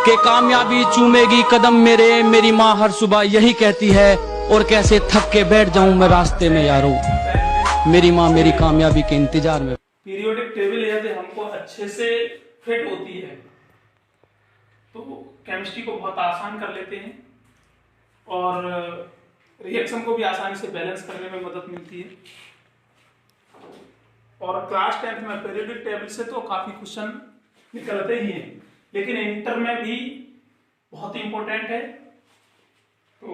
के कामयाबी चूमेगी कदम मेरे, मेरी माँ हर सुबह यही कहती है, और कैसे थक के बैठ जाऊं मैं रास्ते में यारो, मेरी माँ मेरी कामयाबी के इंतजार में। पीरियोडिक टेबल यदि हमको अच्छे से फिट होती है तो केमिस्ट्री को बहुत आसान कर लेते हैं और रिएक्शन को भी आसानी से बैलेंस करने में मदद मिलती है। और क्लास 10th में पीरियोडिक टेबल से तो काफी क्वेश्चन निकलते ही हैं, लेकिन इंटर में भी बहुत इंपॉर्टेंट है। तो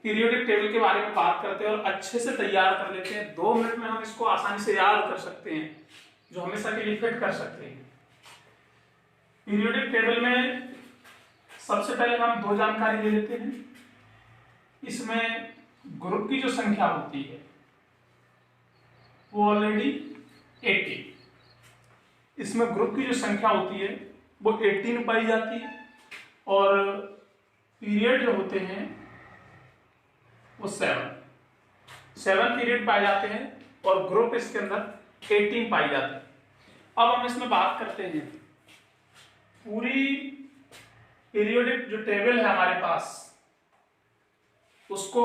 पीरियोडिक टेबल के बारे में बात करते हैं और अच्छे से तैयार कर लेते हैं। 2 मिनट में हम इसको आसानी से याद कर सकते हैं, जो हमेशा के लिए फिट कर सकते हैं। पीरियोडिक टेबल में सबसे पहले हम 2 जानकारी ले लेते हैं। इसमें ग्रुप की जो संख्या होती है वो ऑलरेडी 18। इसमें ग्रुप की जो संख्या होती है वो 18 पाई जाती है और पीरियड जो होते हैं वो 7 पीरियड पाए जाते हैं और ग्रुप इसके अंदर 18 पाई जाते हैं। अब हम इसमें बात करते हैं पूरी पीरियोडिक जो टेबल है हमारे पास, उसको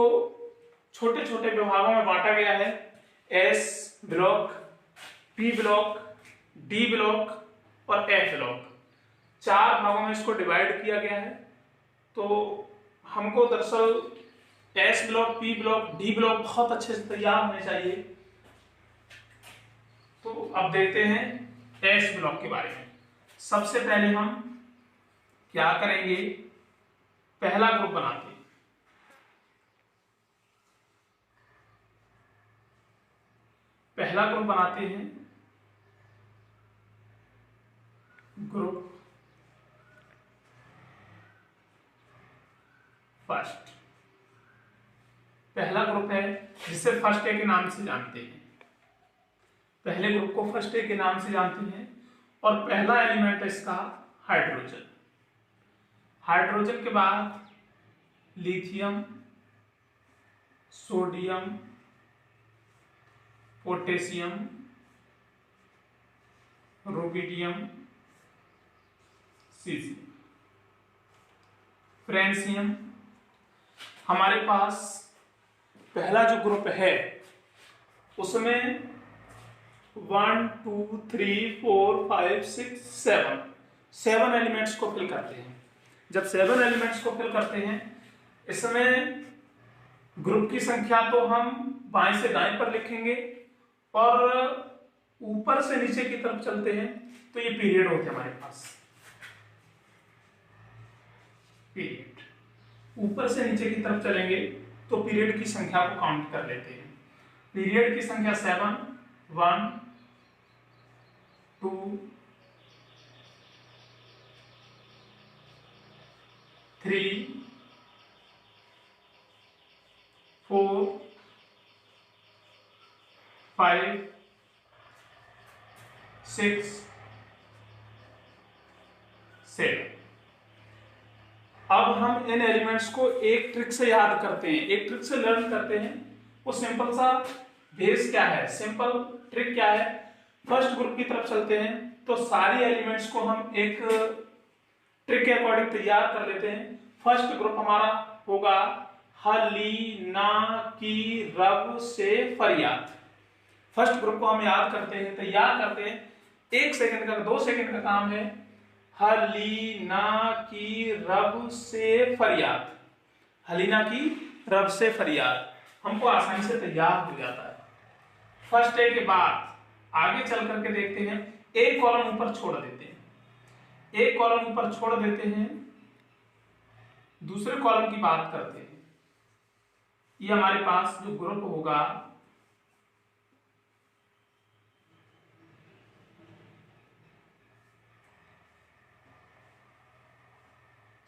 छोटे छोटे विभागों में बांटा गया है। S block, P block, D block और एफ ब्लॉक, 4 भागों में इसको डिवाइड किया गया है। तो हमको दरअसल S block, P block, D block बहुत अच्छे से तैयार होने चाहिए। तो अब देखते हैं एस ब्लॉक के बारे में। सबसे पहले हम क्या करेंगे, पहला ग्रुप बनाते हैं। पहला ग्रुप बनाते हैं ग्रुप फर्स्ट। पहला ग्रुप है जिसे फर्स्ट ए के नाम से जानते हैं। पहले ग्रुप को फर्स्ट ए के नाम से जानते हैं और पहला एलिमेंट है इसका हाइड्रोजन। हाइड्रोजन के बाद lithium, sodium, potassium, rubidium, caesium, francium. हमारे पास पहला जो ग्रुप है उसमें 1 2 3 4 5 6 7 एलिमेंट्स को फिल करते हैं। जब 7 एलिमेंट्स को फिल करते हैं, इसमें ग्रुप की संख्या तो हम बाएं से दाएं पर लिखेंगे और ऊपर से नीचे की तरफ चलते हैं तो ये पीरियड होते हैं हमारे पास। पीरियड ऊपर से नीचे की तरफ चलेंगे तो पीरियड की संख्या को काउंट कर लेते हैं। पीरियड की संख्या 7, 1 2 3 4 5 6 7। अब हम इन एलिमेंट्स को एक ट्रिक से याद करते हैं, एक ट्रिक से लर्न करते हैं। वो सिंपल सा बेस क्या है, सिंपल ट्रिक क्या है। फर्स्ट ग्रुप की तरफ चलते हैं तो सारी एलिमेंट्स को हम एक ट्रिक के अकॉर्डिंग तैयार कर लेते हैं। फर्स्ट ग्रुप हमारा होगा हली ना की रब से फरियाद। फर्स्ट ग्रुप को हम याद करते हैं, तैयार करते हैं। 1 सेकंड का 2 सेकंड का काम है। हलीना की रब से फरियाद, हलीना की रब से फरियाद हमको आसानी से तैयार हो जाता है। फर्स्ट ए के बाद आगे चल करके देखते हैं, एक कॉलम ऊपर छोड़ देते हैं, एक कॉलम ऊपर छोड़ देते हैं, दूसरे कॉलम की बात करते हैं। ये हमारे पास जो ग्रुप होगा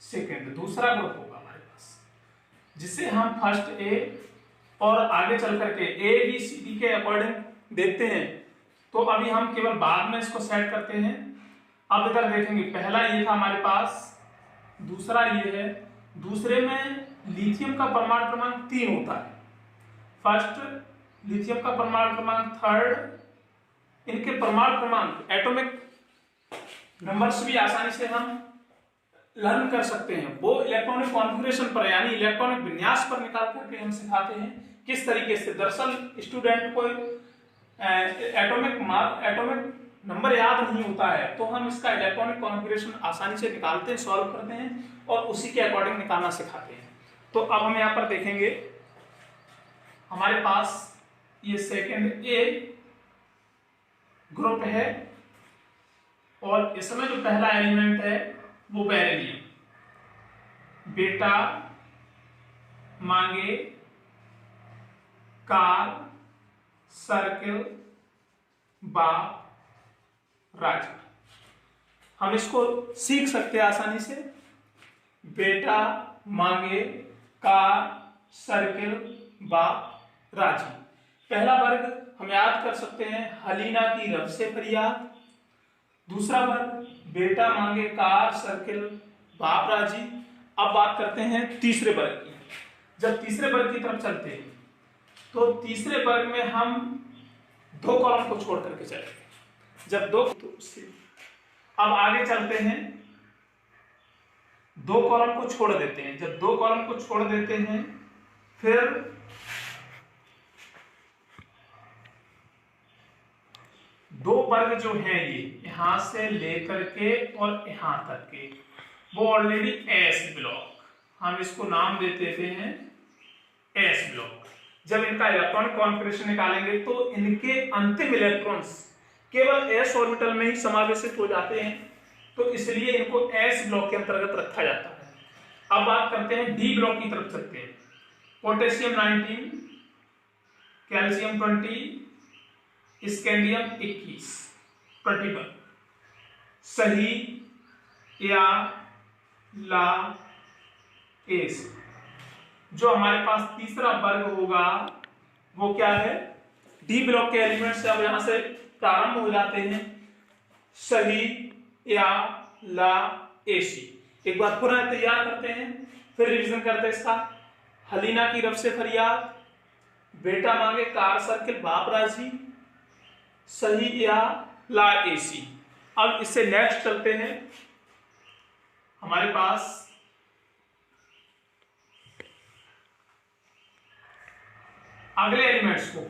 सेकेंड, दूसरा ग्रुप होगा हमारे पास, जिसे हम फर्स्ट ए और आगे चल करके ए बी सी डी के अकॉर्डिंग देखते हैं। तो अभी हम केवल बाद में इसको सेट करते हैं। अब इधर देखेंगे, पहला ये था हमारे पास, दूसरा ये है। दूसरे में लिथियम का परमाणु क्रमांक 3 होता है। फर्स्ट लिथियम का परमाणु क्रमांक, थर्ड इनके परमाणु क्रमांक एटॉमिक नंबर्स भी आसानी से हम लर्न कर सकते हैं वो इलेक्ट्रॉनिक कॉन्फ़िगरेशन पर यानी इलेक्ट्रॉनिक विन्यास पर निकाल करके हम सिखाते हैं किस तरीके से। दरअसल स्टूडेंट को एटॉमिक नंबर याद नहीं होता है, तो हम इसका इलेक्ट्रॉनिक कॉन्फ़िगरेशन आसानी से निकालते हैं, सॉल्व करते हैं और उसी के अकॉर्डिंग निकालना सिखाते हैं। तो अब हम यहाँ पर देखेंगे, हमारे पास ये सेकेंड ए ग्रुप है और इसमें जो पहला एलिमेंट है वो बेरिलियम। बेटा मांगे कार सर्किल बाप राजा। हम इसको सीख सकते हैं आसानी से। बेटा मांगे कार सर्किल बाप राजी। पहला वर्ग हम याद कर सकते हैं, हलीना की रब से फरियाद। दूसरा वर्ग बेटा मांगे कार सर्किल बाप राजी। अब बात करते हैं तीसरे वर्ग की। जब तीसरे वर्ग की तरफ चलते हैं तो तीसरे वर्ग में हम दो कॉलम को छोड़ करके चलेंगे। जब दो तो अब आगे चलते हैं, दो कॉलम को छोड़ देते हैं। जब दो कॉलम को छोड़ देते हैं फिर दो वर्ग जो हैं ये यहां से लेकर के और यहां तक के वो ऑलरेडी एस ब्लॉक, हम इसको नाम दे देते हैं एस ब्लॉक। जब इनका इलेक्ट्रॉनिक कॉन्फ़िगरेशन निकालेंगे तो इनके अंतिम इलेक्ट्रॉन्स केवल एस ऑर्बिटल में ही समावेशित हो जाते हैं, तो इसलिए इनको एस ब्लॉक के अंतर्गत रखा जाता है। अब बात करते हैं डी ब्लॉक की तरफ चलते हैं। Potassium 19, calcium 20, scandium 21, 21। सही या ला एस। जो हमारे पास तीसरा वर्ग होगा वो क्या है, डी ब्लॉक के एलिमेंट से अब यहां से प्रारंभ हो जाते हैं। सही या ला एसी। एक बार पुनः तैयार करते हैं, फिर रिवीजन करते हैं इसका। हलीना की रब से फरियाद, बेटा मांगे कार सर्किल बाप राजी, सही या ला एसी। अब इससे नेक्स्ट चलते हैं, हमारे पास अगले एलिमेंट्स को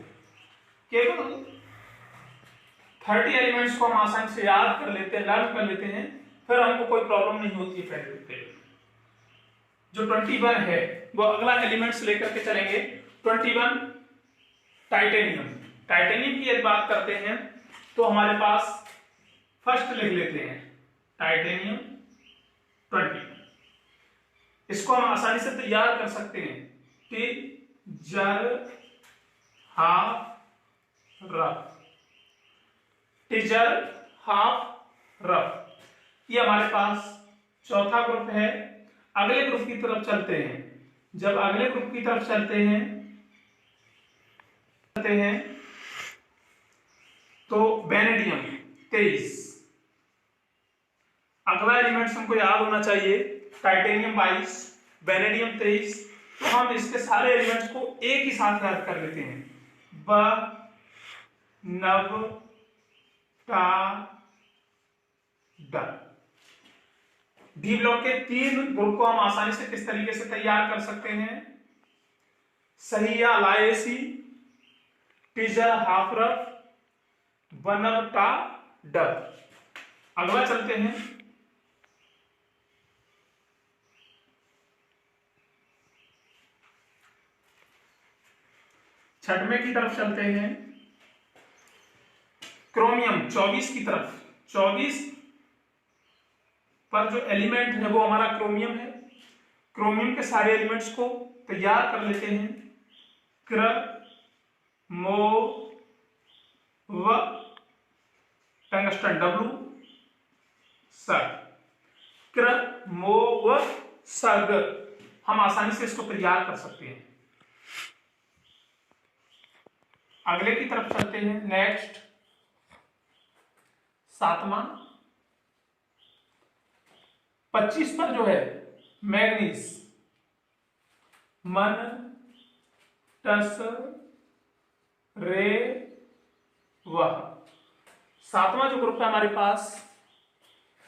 केवल 30 एलिमेंट्स को हम आसानी से याद कर लेते हैं, लर्न कर लेते हैं, फिर हमको कोई प्रॉब्लम नहीं होती है। पहले जो 21 है वो अगला एलिमेंट्स लेकर के चलेंगे। 21 टाइटेनियम। टाइटेनियम की यदि बात करते हैं तो हमारे पास फर्स्ट लिख लेते हैं टाइटेनियम 20। इसको हम आसानी से तैयार कर सकते हैं कि जर half rough, teaser half rough. ये हमारे पास चौथा ग्रुप है। अगले ग्रुप की तरफ चलते हैं। जब अगले ग्रुप की तरफ चलते हैं तो वेनेडियम 23। अगला एलिमेंट्स हमको याद होना चाहिए, टाइटेनियम 22, वेनेडियम 23। तो हम इसके सारे एलिमेंट्स को एक ही साथ याद कर लेते हैं। ब नव टा ड। डी ब्लॉक के 3 ग्रुप को हम आसानी से किस तरीके से तैयार कर सकते हैं, सही या लाएसी, टीजर हाफ रफ, बनव टा डब। अगला चलते हैं, छठवें की तरफ चलते हैं, क्रोमियम 24 की तरफ। 24 पर जो एलिमेंट है वो हमारा क्रोमियम है। क्रोमियम के सारे एलिमेंट्स को तैयार कर लेते हैं। क्र मो व टंगस्टन डब्लू सग। क्र मो व सग हम आसानी से इसको तैयार कर सकते हैं। अगले की तरफ चलते हैं, नेक्स्ट 7वां 25 पर जो है मैग्नीज, मन टस रे वह। 7वां जो ग्रुप है हमारे पास,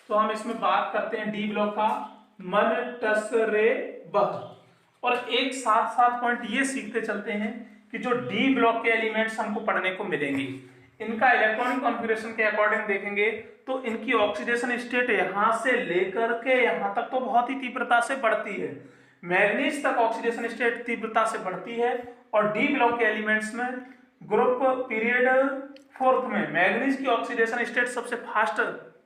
तो हम इसमें बात करते हैं डी ब्लॉक का मन टस रे बह। और एक साथ साथ पॉइंट ये सीखते चलते हैं कि जो डी ब्लॉक के एलिमेंट्स हमको पढ़ने को मिलेंगे, इनका इलेक्ट्रॉनिक कॉन्फ़िगरेशन के अकॉर्डिंग देखेंगे तो इनकी ऑक्सीडेशन स्टेट यहां से लेकर के यहां तक तो बहुत ही तीव्रता से बढ़ती है। मैग्नीज तक ऑक्सीडेशन स्टेट तीव्रता से बढ़ती है और डी ब्लॉक के एलिमेंट्स में ग्रुप पीरियड फोर्थ में मैग्नीज की ऑक्सीडेशन स्टेट सबसे फास्ट,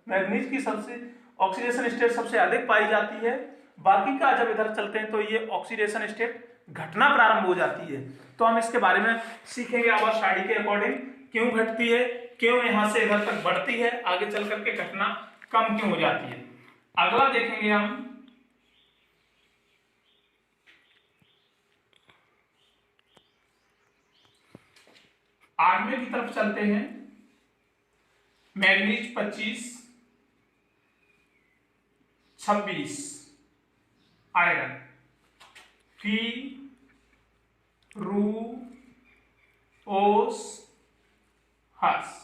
मैग्नीज की सबसे ऑक्सीडेशन स्टेट सबसे अधिक पाई जाती है। बाकी का जब इधर चलते हैं तो ये ऑक्सीडेशन स्टेट घटना प्रारंभ हो जाती है। तो हम इसके बारे में सीखेंगे आवर स्टडी के अकॉर्डिंग, क्यों घटती है, क्यों यहां से इधर तक बढ़ती है, आगे चल करके घटना कम क्यों हो जाती है। अगला देखेंगे हम आगे की तरफ चलते हैं। मैग्नीज 25, 26 आयरन, फी रू ओस हस।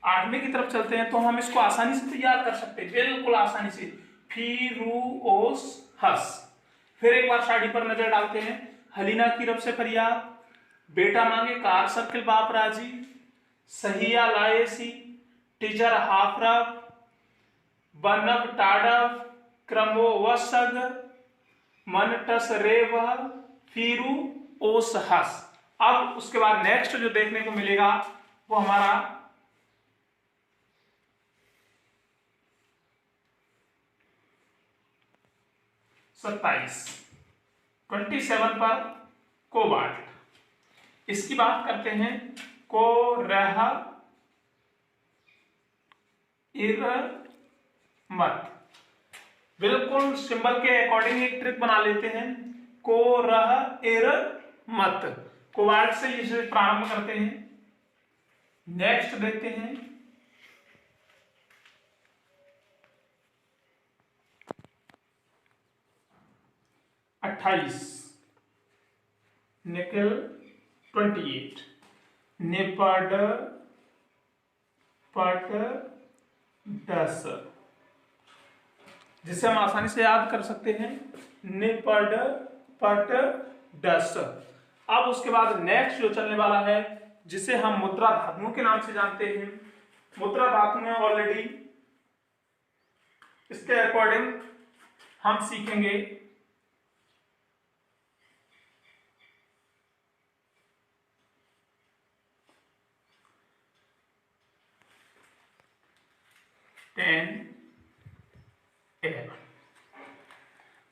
आठवें की तरफ चलते हैं तो हम इसको आसानी से तैयार कर सकते हैं, बिल्कुल आसानी से, फी रू ओस हस। फिर एक बार शादी पर नजर डालते हैं। हलीना की रब से फरियाद, बेटा मांगे कार सर्किल बाप राजी, सहिया लाएसी, टीचर हाफरब, बनब टाडब, क्रमो वसग, मन टस रे वह, फीरू ओस हस। अब उसके बाद नेक्स्ट जो देखने को मिलेगा वो हमारा 27 पर कोबाल्ट। इसकी बात करते हैं, को रह इर मत। बिल्कुल सिंबल के अकॉर्डिंग एक ट्रिक बना लेते हैं, को रह इर मत। कोबाल्ट से इसे प्रारंभ करते हैं। नेक्स्ट देखते हैं अट्ठाईस, निकल 28, निपड पट दस, जिसे हम आसानी से याद कर सकते हैं, निपड पट दस। अब उसके बाद नेक्स्ट जो चलने वाला है जिसे हम मुद्रा धातुओं के नाम से जानते हैं। मुद्रा धातुएं ऑलरेडी इसके अकॉर्डिंग हम सीखेंगे।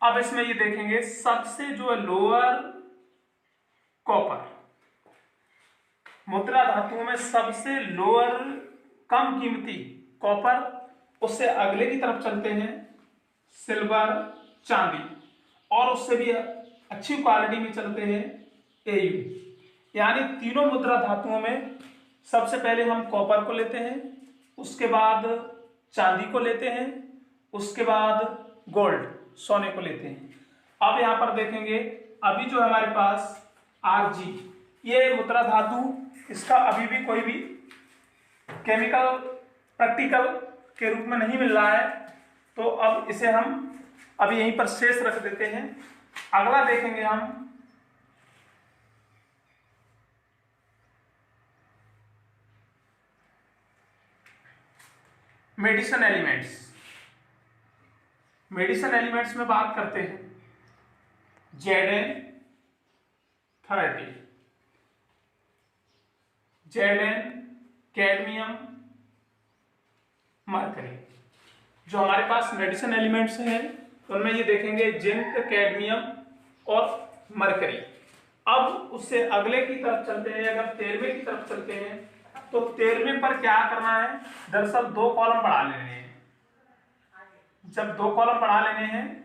अब इसमें ये देखेंगे सबसे जो लोअर कॉपर, मुद्रा धातुओं में सबसे लोअर कम कीमती कॉपर, उससे अगले की तरफ चलते हैं सिल्वर चांदी, और उससे भी अच्छी क्वालिटी में चलते हैं एयू। यानी तीनों मुद्रा धातुओं में सबसे पहले हम कॉपर को लेते हैं, उसके बाद चांदी को लेते हैं, उसके बाद गोल्ड सोने को लेते हैं। अब यहां पर देखेंगे अभी जो हमारे पास Rg, ये मुद्रा धातु, इसका अभी भी कोई भी केमिकल प्रैक्टिकल के रूप में नहीं मिल रहा है, तो अब इसे हम अभी यहीं पर शेष रख देते हैं। अगला देखेंगे हम मेडिसिन एलिमेंट्स। मेडिसिन एलिमेंट्स में बात करते हैं Zn30, Zn कैडमियम मरकरी। जो हमारे पास मेडिसिन एलिमेंट्स हैं उनमें ये देखेंगे जिंक, कैडमियम और मरकरी। अब उससे अगले की तरफ चलते हैं, अगर 13वें की तरफ चलते हैं तो 13वें पर क्या करना है, दरअसल 2 कॉलम बढ़ा लेने हैं। जब 2 कॉलम बढ़ा लेने हैं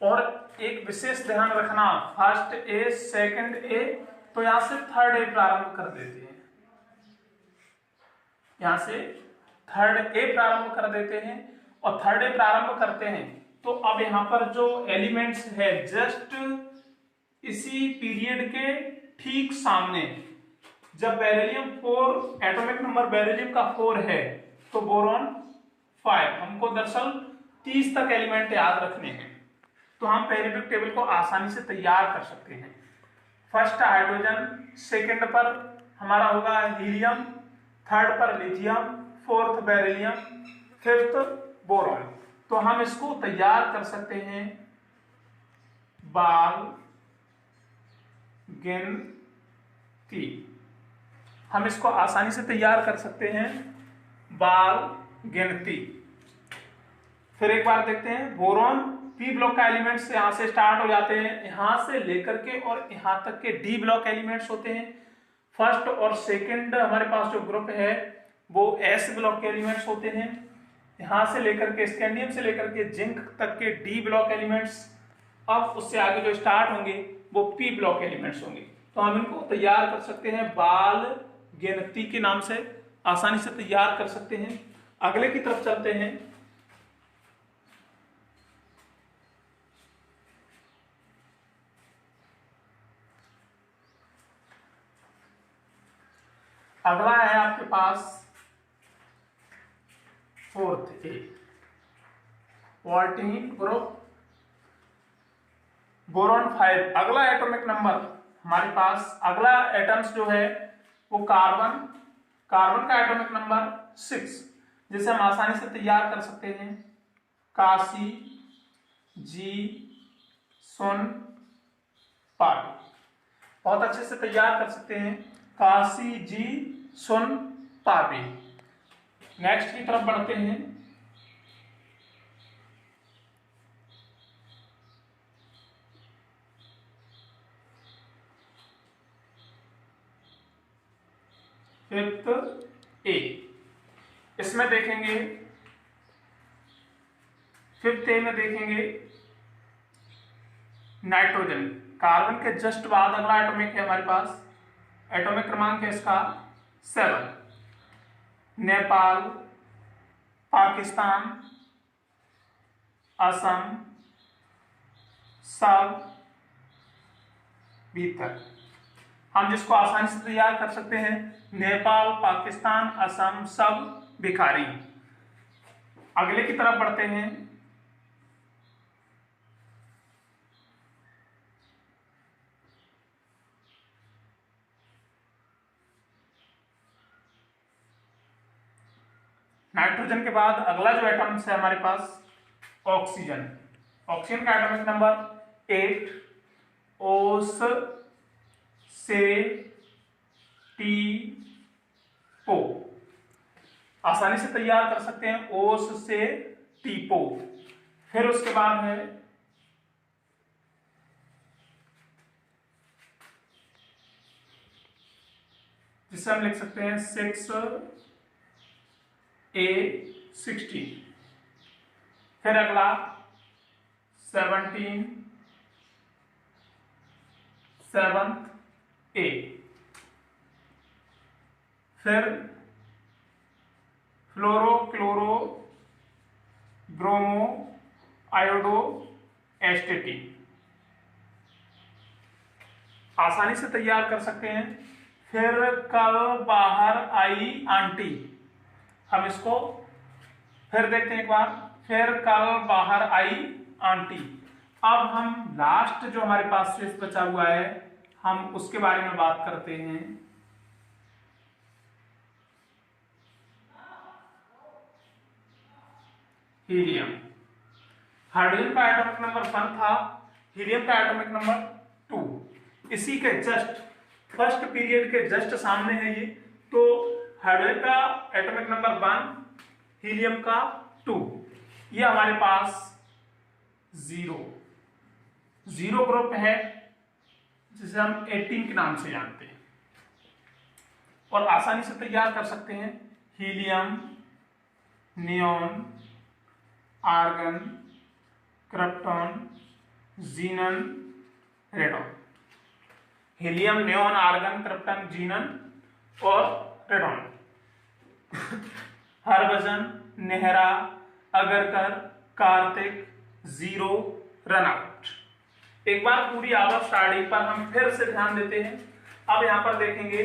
और एक विशेष ध्यान रखना, फर्स्ट ए सेकंड ए, तो यहां से थर्ड ए प्रारंभ कर देते हैं, यहां से थर्ड ए प्रारंभ कर देते हैं। और थर्ड ए प्रारंभ करते हैं तो अब यहाँ पर जो एलिमेंट्स है जस्ट इसी पीरियड के ठीक सामने, जब बेरिलियम 4 एटॉमिक नंबर बेरिलियम का 4 है तो बोरॉन 5। हमको दरअसल 30 तक एलिमेंट याद रखने हैं, तो हम पीरियोडिक टेबल को आसानी से तैयार कर सकते हैं। फर्स्ट हाइड्रोजन, सेकंड पर हमारा होगा हीलियम, थर्ड पर lithium, fourth beryllium, fifth boron. तो हम इसको तैयार कर सकते हैं बाल गिनती। हम इसको आसानी से तैयार कर सकते हैं बाल गिनती। फिर एक बार देखते हैं बोरॉन पी ब्लॉक का एलिमेंट्स यहां से स्टार्ट हो जाते हैं, यहां से लेकर के और यहां तक के डी ब्लॉक एलिमेंट्स होते हैं। फर्स्ट और सेकंड हमारे पास जो ग्रुप है वो एस ब्लॉक के एलिमेंट्स होते हैं। यहां से लेकर के स्कैंडियम से लेकर के जिंक तक के डी ब्लॉक एलिमेंट्स। अब उससे आगे जो स्टार्ट होंगे वो पी ब्लॉक एलिमेंट्स होंगे। तो हम इनको तैयार कर सकते हैं बाल गिनती के नाम से, आसानी से तैयार कर सकते हैं। अगले की तरफ चलते हैं। अगला है आपके पास फोर्थ ए वोल्टीन ग्रुप बोरॉन 5। अगला एटॉमिक नंबर हमारे पास, अगला एटम्स जो है वो कार्बन का एटॉमिक नंबर 6, जिसे हम आसानी से तैयार कर सकते हैं कासी जी सुन पापी। बहुत अच्छे से तैयार कर सकते हैं कासी जी सुन पापी। नेक्स्ट की तरफ बढ़ते हैं। फिफ्थ ए, इसमें देखेंगे फिफ्थ ए में देखेंगे नाइट्रोजन। कार्बन के जस्ट बाद अगला एटॉमिक है हमारे पास, एटॉमिक क्रमांक है इसका 7। नेपाल, पाकिस्तान, असम, सब भीतर। हम जिसको आसानी से तैयार कर सकते हैं नेपाल, पाकिस्तान, असम, सब भिखारी। अगले की तरफ बढ़ते हैं। नाइट्रोजन के बाद अगला जो एटम है हमारे पास ऑक्सीजन। ऑक्सीजन का एटॉमिक नंबर 8, ओस से टी पो। आसानी से तैयार कर सकते हैं ओस से टी पो। फिर उसके बाद है जिसे हम लिख सकते हैं 6A16। फिर अगला 17 7A। फिर फ्लोरो क्लोरो ब्रोमो आयोडो एस्टेटी। आसानी से तैयार कर सकते हैं। फिर कल बाहर आई आंटी, हम इसको फिर देखते हैं एक बार। फिर कल बाहर आई आंटी। अब हम लास्ट जो हमारे पास शेष बचा हुआ है हम उसके बारे में बात करते हैं। हीलियम। हाइड्रोजन का एटॉमिक नंबर 1 था, हीलियम का एटॉमिक नंबर 2। इसी के जस्ट फर्स्ट पीरियड के जस्ट सामने है ये। तो हाइड्रोजन का एटॉमिक नंबर 1, हीलियम का 2। ये हमारे पास जीरो ग्रुप है जिसे हम 18 के नाम से जानते हैं और आसानी से तैयार कर सकते हैं। Helium, neon, argon, krypton, xenon, radon. Helium, neon, argon, krypton, xenon और radon. Harbhajan, Nehra, Agarkar, Karthik, 0 run out. एक बार पूरी आवर स्टार्टिंग पर हम फिर से ध्यान देते हैं। अब यहां पर देखेंगे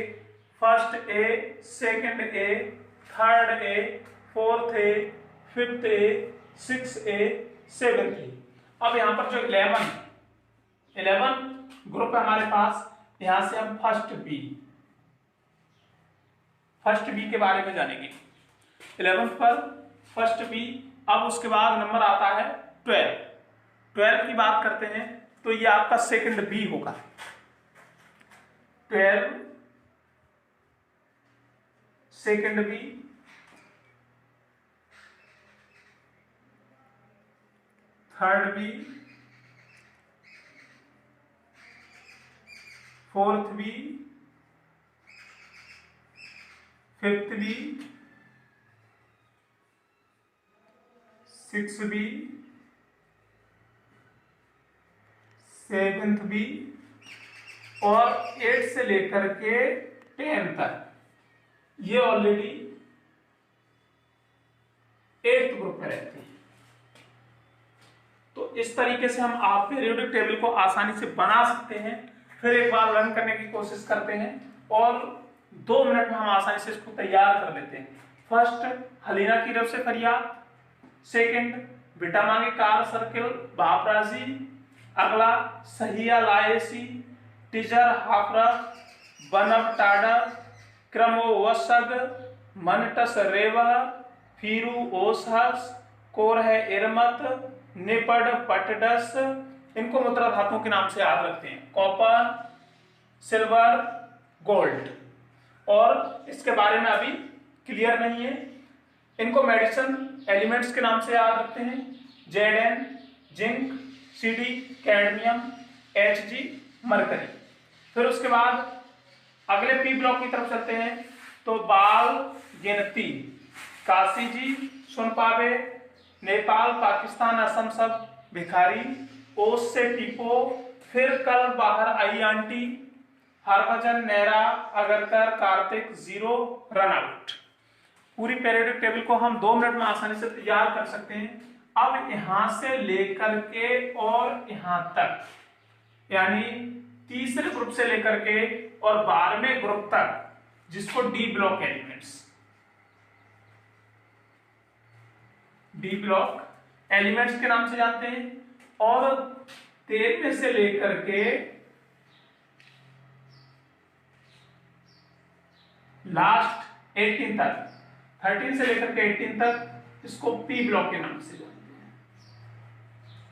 first A, second A, third A, fourth A, fifth A, six A, seventh A. अब यहां पर जो 11 ग्रुप है हमारे पास, यहां से हम फर्स्ट बी के बारे में जानेंगे। 11 पर फर्स्ट बी। अब उसके बाद नंबर आता है 12 की बात करते हैं तो ये आपका सेकंड बी होगा। 12 second B, third B, fourth B, fifth B, six B, seventh B और 8 से लेकर के 10 तक ये ऑलरेडी 8th ग्रुप में रहते हैं। तो इस तरीके से हम आप पीरियोडिक टेबल को आसानी से बना सकते हैं। फिर एक बार रन करने की कोशिश करते हैं और 2 मिनट में हम आसानी से इसको तैयार कर लेते हैं। फर्स्ट, हलीना की रफ से फरियाद। सेकंड, बेटा मांगे कार सर्किल बापराजी। अगला, सहिया लाएसी टीजर हाफरा बनब टाडा क्रमो वसग मनटस रेवा फिरू ओसहस कोर है इरमत निपड पटडस। इनको मुद्रा धातुओं के नाम से याद रखते हैं, कॉपर, सिल्वर, गोल्ड। और इसके बारे में अभी क्लियर नहीं है। इनको मेडिसिन एलिमेंट्स के नाम से याद रखते हैं, Zn zinc, Cd cadmium, Hg mercury. फिर उसके बाद अगले पी ब्लॉक की तरफ चलते हैं तो बाल गिनती, काशी जी सुनपावे, नेपाल, पाकिस्तान, असम सब भिखारी, ओस से टीपो, फिर कल बाहर आई aunty, Harbhajan, Nehra, Agarkar, Karthik, 0 run out. पूरी पीरियोडिक टेबल को हम 2 मिनट में आसानी से तैयार कर सकते हैं। अब यहां से लेकर के और यहां तक, यानी तीसरे ग्रुप से लेकर के और 12वें ग्रुप तक, जिसको डी ब्लॉक एलिमेंट्स के नाम से जानते हैं। और 13वें से लेकर के लास्ट 18 तक, 13 से लेकर के 18 तक इसको पी ब्लॉक के नाम से जानते हैं।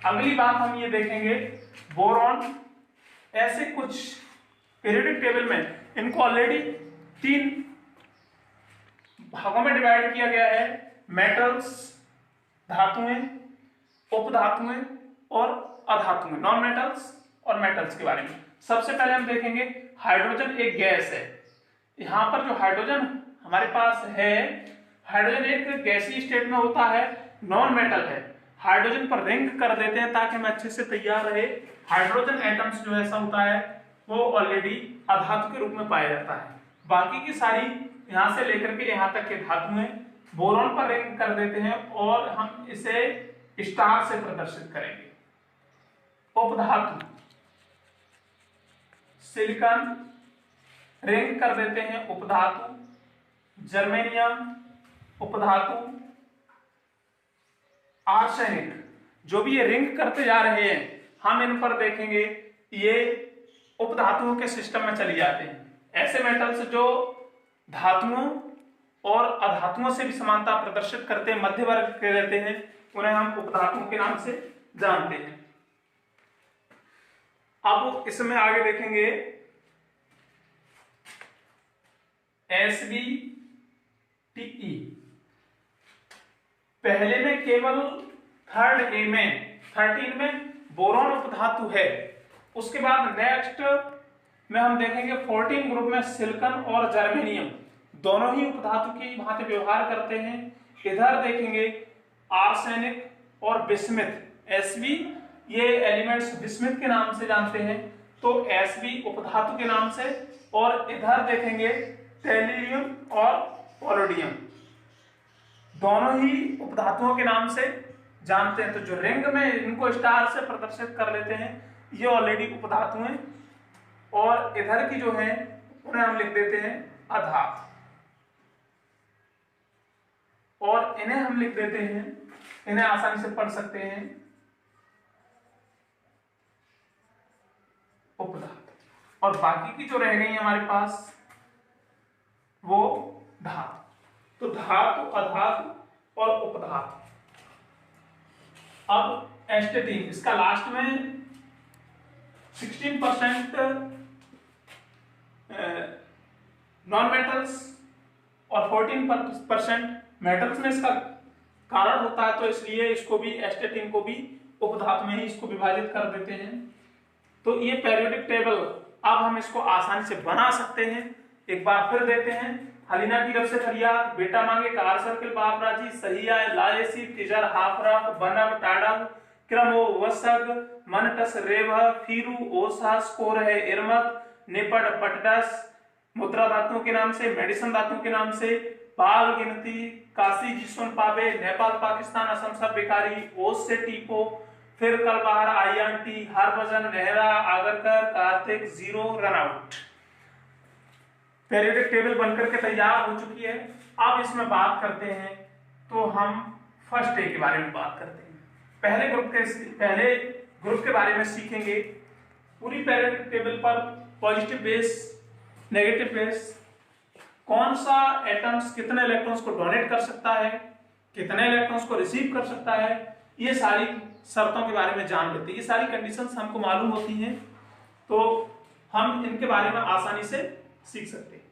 अगली बात हम ये देखेंगे, बोरॉन। ऐसे कुछ पीरियोडिक टेबल में इनको ऑलरेडी 3 भागों में डिवाइड किया गया है, मेटल्स धातुएं, उपधातुएं और अधातुएं, नॉन मेटल्स और मेटल्स के बारे में। सबसे पहले हम देखेंगे हाइड्रोजन एक गैस है। यहां पर जो हाइड्रोजन हमारे पास है, हाइड्रोजन एक गैसीय स्टेट में होता है, नॉन मेटल है। हाइड्रोजन पर रिंग कर देते हैं ताकि हमें अच्छे से तैयार रहे। हाइड्रोजन एटम्स जो ऐसा होता है वो ऑलरेडी अधातु के रूप में पाया जाता है। बाकी की सारी यहां से लेकर के यहां तक के धातुएं बोरॉन पर रिंग कर देते हैं और हम इसे स्टार से प्रदर्शित करेंगे। उपधातु, सिलिकॉन रिंग कर देते हैं उपधातु, जर्मेनियम उपधातु, आर्सेनिक, जो भी ये रिंग करते जा रहे हैं हम इन पर देखेंगे ये उपधातुओं के सिस्टम में चली जाते हैं। ऐसे मेटल्स जो धातुओं और अधातुओं से भी समानता प्रदर्शित करते हैं, मध्य वर्ग के रहते हैं, उन्हें हम उपधातुओं के नाम से जानते हैं। अब इसमें आगे देखेंगे SbTe। पहले में केवल थर्ड ए में 13 में बोरॉन उपधातु है। उसके बाद नेक्स्ट में हम देखेंगे 14 ग्रुप में सिलिकॉन और जर्मेनियम दोनों ही उपधातु की भांति व्यवहार करते हैं। इधर देखेंगे आर्सेनिक और बिस्मिथ, Sb, ये एलिमेंट्स बिस्मिथ के नाम से जानते हैं, तो Sb उपधातु के नाम से। और इधर देखेंगे टेल्युरियम और पोलोडियम, दोनों ही उपधातुओं के नाम से जानते हैं। तो जो रिंग में इनको स्टार से प्रदर्शित कर लेते हैं, ये ऑलरेडी उपधातु हैं। और इधर की जो है उन्हें हम लिख देते हैं अधातु, और इन्हें हम लिख देते हैं, इन्हें आसानी से पढ़ सकते हैं उपधातु। और बाकी की जो रह गई हमारे पास वो धातु। तो धातु, अधातु और उपधातु। अब एस्टेटिन, इसका लास्ट में 16% नॉन मेटल्स और 14% मेटल्स में इसका कारण होता है, तो इसलिए इसको भी, एस्टेटिन को भी उपधातु में ही इसको विभाजित कर देते हैं। तो ये पेरियोडिक टेबल अब हम इसको आसानी से बना सकते हैं। एक बार फिर देते हैं। हलीना की रफ से फरियाद, बेटा मांगे कार सर्किल बापराजी, सही आए लाएसी तिजर हाफरफ बनब टाडब क्रमो वसग मनटस रेव फीरू ओसा स्कोर है इरमत निपट पटडस, मुद्रा धातुओं के नाम से, मेडिसन धातुओं के नाम से, बाल गिनती, काशी जिसुन पाबे, नेपाल पाकिस्तान असम सब बेकारी, ओस से टीपो, फिर कल बाहर INT, Harbhajan Nehra Agarkar Kartik, zero run out. Periodic table बनकर के तैयार हो चुकी है। अब इसमें बात करते हैं, तो हम फर्स्ट डे के बारे में बात करते हैं। पहले ग्रुप के बारे में सीखेंगे। पूरी पेरियोडिक टेबल पर पॉजिटिव बेस, नेगेटिव बेस, कौन सा एटम्स कितने इलेक्ट्रॉन्स को डोनेट कर सकता है, कितने इलेक्ट्रॉन्स को रिसीव कर सकता है, ये सारी शर्तों के बारे में जान लेते हैं। ये सारी कंडीशंस हमको मालूम होती हैं, तो हम इनके बारे में आसानी से सीख सकते हैं।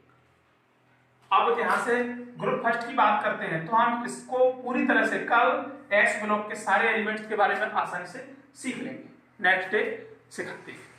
अब यहां से ग्रुप फर्स्ट की बात करते हैं, तो हम इसको पूरी तरह से कल एस ब्लॉक के सारे एलिमेंट्स के बारे में आसानी से सीख लेंगे। नेक्स्ट डे सिखाते हैं।